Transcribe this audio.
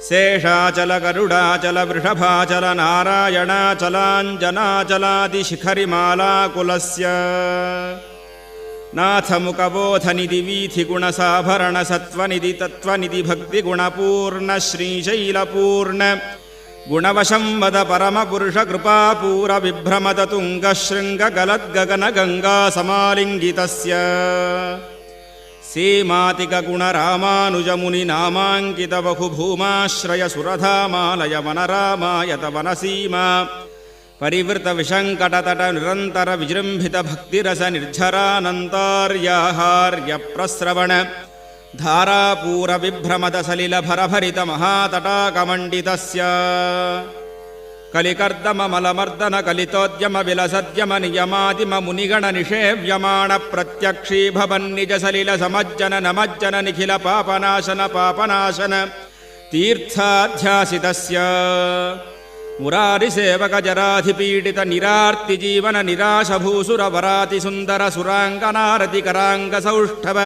Seshachal गरुडाचल वृषभाचल नारायणाचलाञ्जनाचलादिशिखरिमालाकुलस्य नाथमुखबोधनिधि वीथिगुणसाभरण सत्त्वनिधि तत्त्वनिधि भक्तिगुणपूर्ण श्रीशैलपूर्ण गुणवशंवद परमपुरुषकृपापूरविभ्रमद तुङ्गशृङ्गगलद्गगनगङ्गासमालिङ्गितस्य सीमातिकगुणरामानुजमुनिनामाङ्कितबहुभूमाश्रयसुरधामालय वनरामायत वनसीमा परिवृतविशङ्कटतट निरन्तरविजृम्भितभक्तिरसनिर्झरानन्तार्याहार्यप्रस्रवण धारापूरविभ्रमदसलिलभरभरितमहातटाकमण्डितस्य कलिकर्दममलमर्दनकलितोद्यमनियमादिममुनिगणनिषेव्यमाणप्रत्यक्षीभवन्निजसलिलसमज्जन निखिलपापनाशन Papanashan तीर्थाध्यासितस्य मुरारिसेवकजराधिपीडितनिरार्तिजीवन निराशभूसुरवरातिसुन्दरसुराङ्गनारतिकराङ्गसौष्ठव